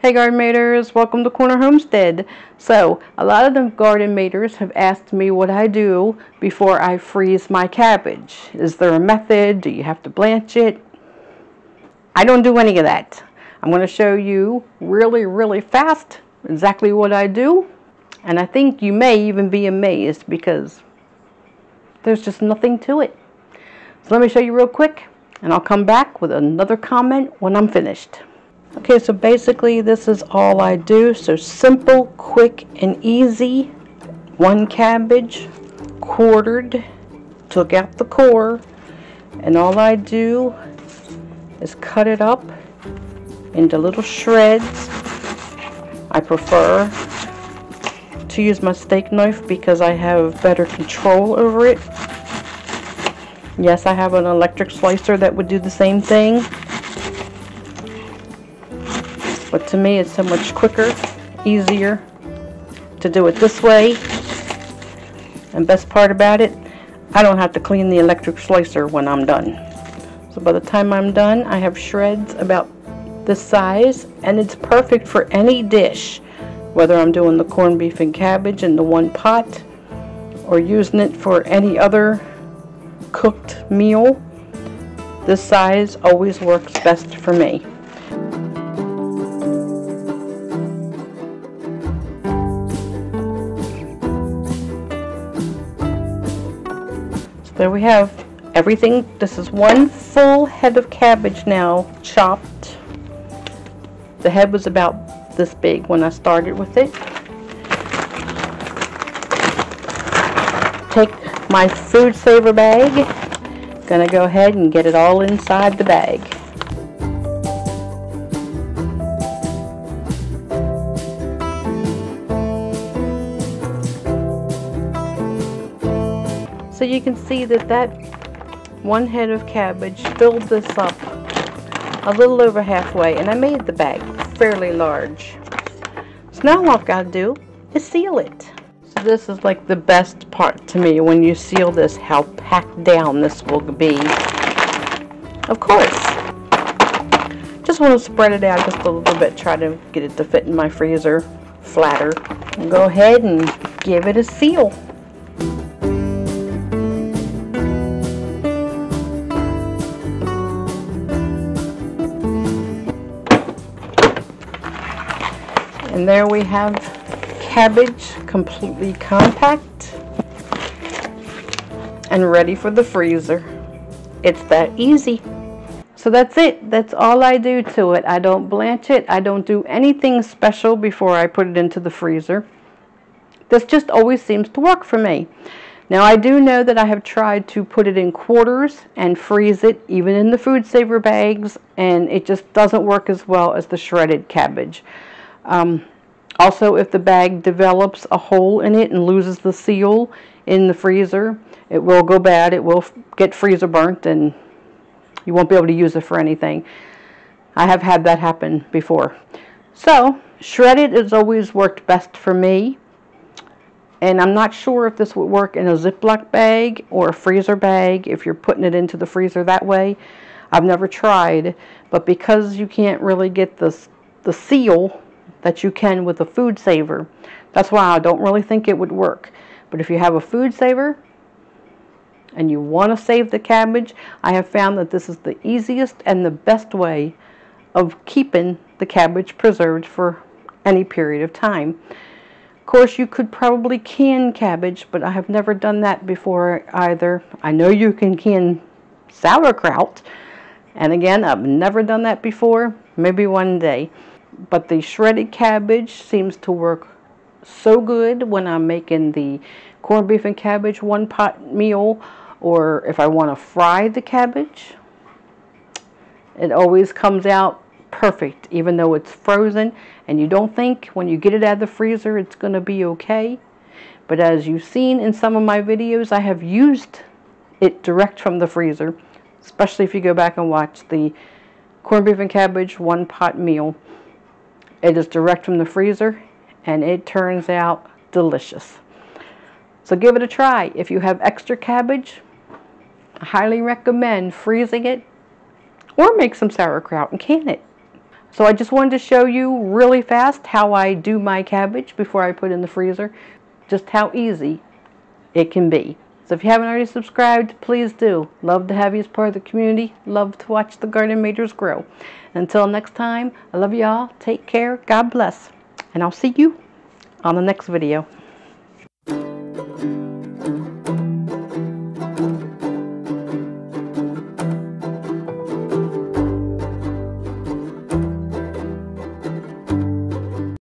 Hey garden maters, welcome to Corner Homestead. So, a lot of the garden maters have asked me what I do before I freeze my cabbage. Is there a method? Do you have to blanch it? I don't do any of that. I'm going to show you really fast exactly what I do. And I think you may even be amazed because there's just nothing to it. So let me show you real quick and I'll come back with another comment when I'm finished. Okay, so basically this is all I do. So simple, quick, and easy. One cabbage, quartered, took out the core, and all I do is cut it up into little shreds. I prefer to use my steak knife because I have better control over it. Yes, I have an electric slicer that would do the same thing. But to me, it's so much quicker, easier to do it this way. And best part about it, I don't have to clean the electric slicer when I'm done. So by the time I'm done, I have shreds about this size, and it's perfect for any dish. Whether I'm doing the corned beef and cabbage in the one pot, or using it for any other cooked meal, this size always works best for me. There we have everything. This is one full head of cabbage now chopped. The head was about this big when I started with it. Take my food saver bag. Gonna go ahead and get it all inside the bag. So you can see that one head of cabbage filled this up a little over halfway, and I made the bag fairly large. So now what I've got to do is seal it. So this is like the best part to me when you seal this, how packed down this will be. Of course, just want to spread it out just a little bit, try to get it to fit in my freezer flatter. And go ahead and give it a seal. And there we have cabbage, completely compact and ready for the freezer. It's that easy. So that's it. That's all I do to it. I don't blanch it. I don't do anything special before I put it into the freezer. This just always seems to work for me. Now I do know that I have tried to put it in quarters and freeze it, even in the food saver bags, and it just doesn't work as well as the shredded cabbage. Also, if the bag develops a hole in it and loses the seal in the freezer, it will go bad. It will get freezer burnt and you won't be able to use it for anything. I have had that happen before. So, shredded has always worked best for me. And I'm not sure if this would work in a Ziploc bag or a freezer bag if you're putting it into the freezer that way. I've never tried, but because you can't really get the seal that you can with a food saver, that's why I don't really think it would work. But if you have a food saver and you want to save the cabbage, I have found that this is the easiest and the best way of keeping the cabbage preserved for any period of time. Of course, you could probably can cabbage, but I have never done that before either. I know you can can sauerkraut, and again, I've never done that before. Maybe one day. But the shredded cabbage seems to work so good when I'm making the corned beef and cabbage one pot meal, or if I want to fry the cabbage. It always comes out perfect, even though it's frozen, and you don't think when you get it out of the freezer it's going to be okay. But as you've seen in some of my videos, I have used it direct from the freezer, especially if you go back and watch the corned beef and cabbage one pot meal. It is direct from the freezer, and it turns out delicious. So give it a try. If you have extra cabbage, I highly recommend freezing it or make some sauerkraut and can it. So I just wanted to show you really fast how I do my cabbage before I put it in the freezer. Just how easy it can be. So if you haven't already subscribed, please do. Love to have you as part of the community. Love to watch the garden majors grow. Until next time, I love you all. Take care. God bless. And I'll see you on the next video.